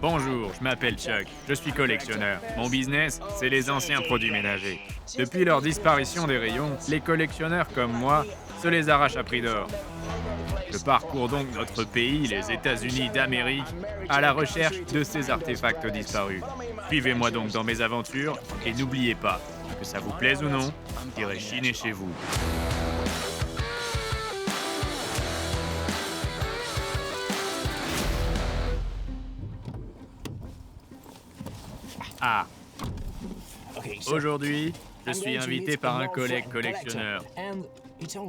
Bonjour, je m'appelle Chuck, je suis collectionneur. Mon business, c'est les anciens produits ménagers. Depuis leur disparition des rayons, les collectionneurs comme moi se les arrachent à prix d'or. Je parcours donc notre pays, les États-Unis d'Amérique, à la recherche de ces artefacts disparus. Suivez-moi donc dans mes aventures et n'oubliez pas, que ça vous plaise ou non, irez chiner chez vous. Ah. Aujourd'hui, je suis invité par un collègue collectionneur.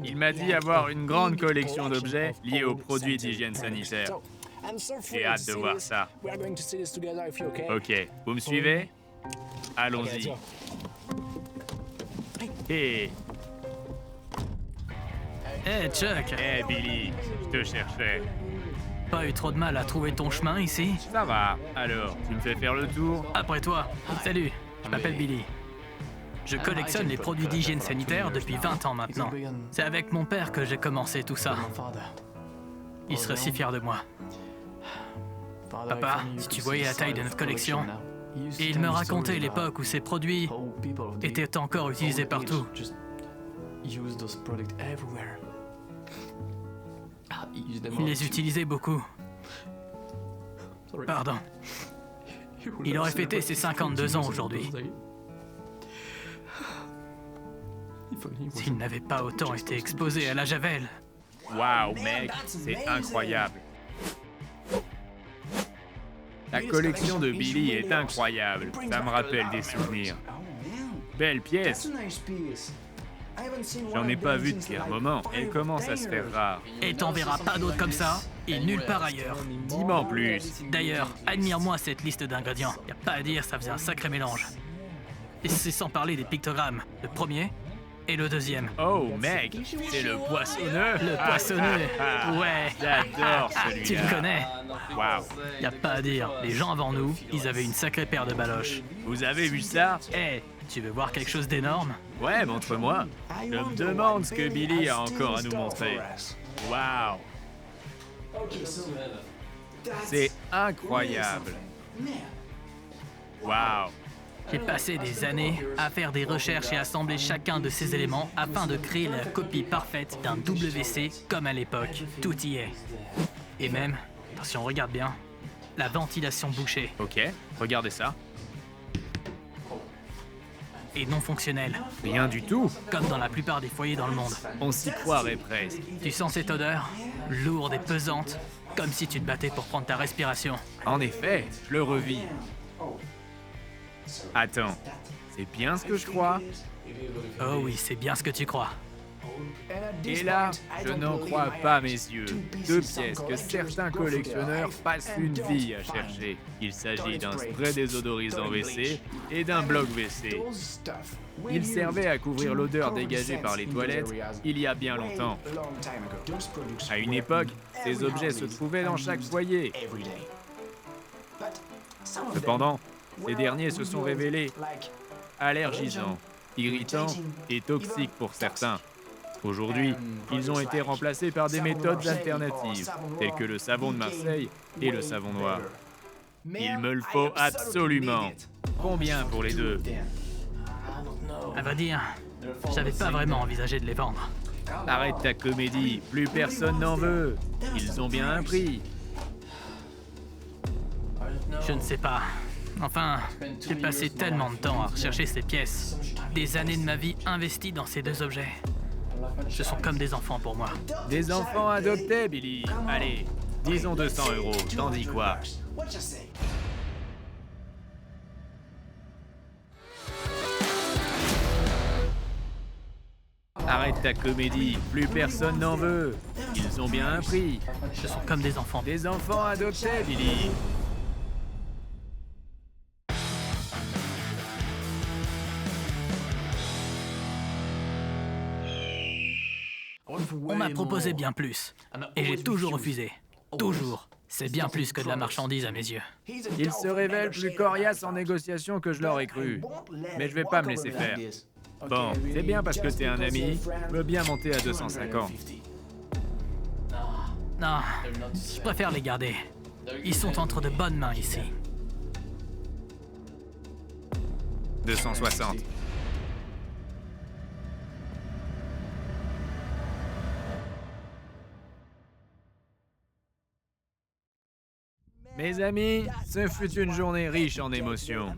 Il m'a dit avoir une grande collection d'objets liés aux produits d'hygiène sanitaire. J'ai hâte de voir ça. Ok, vous me suivez? Allons-y. Hé! Hey Chuck, Hé Billy, je te cherchais. pas eu trop de mal à trouver ton chemin ici? Ça va, alors, tu me fais faire le tour? Après toi. Salut, je m'appelle Billy. Je collectionne les produits d'hygiène sanitaire depuis 20 ans maintenant. C'est avec mon père que j'ai commencé tout ça. Il serait si fier de moi. Papa, si tu voyais la taille de notre collection, et il me racontait l'époque où ces produits étaient encore utilisés partout. Il les utilisait beaucoup. Pardon. Il aurait fêté ses 52 ans aujourd'hui. S'il n'avait pas autant été exposé à la javel. Waouh, mec, c'est incroyable. La collection de Billy est incroyable. Ça me rappelle des souvenirs. Belle pièce. J'en ai pas vu depuis un moment. Elle commence à se faire rare. Et t'en verras pas d'autres comme ça, et nulle part ailleurs. Dis-moi en plus. D'ailleurs, admire-moi cette liste d'ingrédients. Y a pas à dire, ça faisait un sacré mélange. Et c'est sans parler des pictogrammes. Le premier et le deuxième. Oh, mec, c'est le poissonneux. Le poissonneux. Ouais. J'adore Tu celui-là. le connais. Waouh. Y a pas à dire, les gens avant nous, ils avaient une sacrée paire de baloches. Vous avez vu ça? Eh, tu veux voir quelque chose d'énorme? Ouais, montre-moi. Je me demande ce que Billy a encore à nous montrer. Waouh. C'est incroyable. Waouh. J'ai passé des années à faire des recherches et assembler chacun de ces éléments afin de créer la copie parfaite d'un WC comme à l'époque. Tout y est. Et même, si on regarde bien, la ventilation bouchée Ok, regardez ça. est non fonctionnelle, Rien du tout. comme dans la plupart des foyers dans le monde. On s'y croirait presque. Tu sens cette odeur? Lourde et pesante, comme si tu te battais pour prendre ta respiration. En effet, je le revis. Attends, c'est bien ce que je crois? Oh oui, c'est bien ce que tu crois. Et là, je n'en crois pas mes yeux. Deux pièces que certains collectionneurs passent une vie à chercher. Il s'agit d'un spray désodorisant WC et d'un bloc WC. Ils servaient à couvrir l'odeur dégagée par les toilettes il y a bien longtemps. À une époque, ces objets se trouvaient dans chaque foyer. Cependant, ces derniers se sont révélés allergisants, irritants et toxiques pour certains. Aujourd'hui, ils ont été remplacés par des méthodes alternatives, telles que le savon de Marseille et le savon noir. Il me le faut absolument. Combien pour les deux? À vrai dire, j'avais pas vraiment envisagé de les vendre. Arrête ta comédie, plus personne n'en veut. Ils ont bien un prix. Je ne sais pas. Enfin, j'ai passé tellement de temps à rechercher ces pièces. Des années de ma vie investies dans ces deux objets. Ce sont comme des enfants pour moi. Des enfants adoptés, Billy. Allez, disons 200 €. T'en dis quoi? Arrête ta comédie, plus personne n'en veut. Ils ont bien un prix. Ce sont comme des enfants. Des enfants adoptés, Billy. On m'a proposé bien plus. Et j'ai toujours refusé. Toujours. C'est bien plus que de la marchandise à mes yeux. Il se révèle plus coriace en négociation que je l'aurais cru. Mais je vais pas me laisser faire. Bon, c'est bien parce que t'es un ami. Je veux bien monter à 250. Non, je préfère les garder. Ils sont entre de bonnes mains ici. 260. Mes amis, ce fut une journée riche en émotions.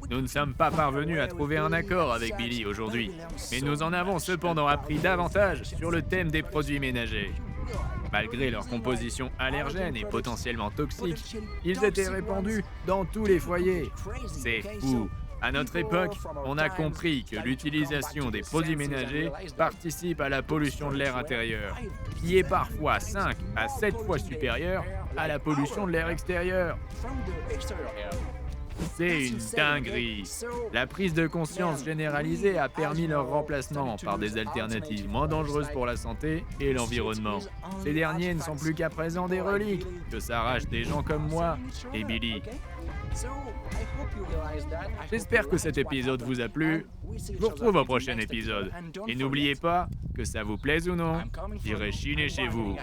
Nous ne sommes pas parvenus à trouver un accord avec Billy aujourd'hui, mais nous en avons cependant appris davantage sur le thème des produits ménagers. Malgré leur composition allergène et potentiellement toxique, ils étaient répandus dans tous les foyers. C'est fou. À notre époque, on a compris que l'utilisation des produits ménagers participe à la pollution de l'air intérieur, qui est parfois 5 à 7 fois supérieure à la pollution de l'air extérieur. C'est une dinguerie. La prise de conscience généralisée a permis leur remplacement par des alternatives moins dangereuses pour la santé et l'environnement. Ces derniers ne sont plus qu'à présent des reliques que s'arrachent des gens comme moi et Billy. J'espère que cet épisode vous a plu. Je vous retrouve au prochain épisode. Et n'oubliez pas, que ça vous plaise ou non, j'irai chiner chez vous.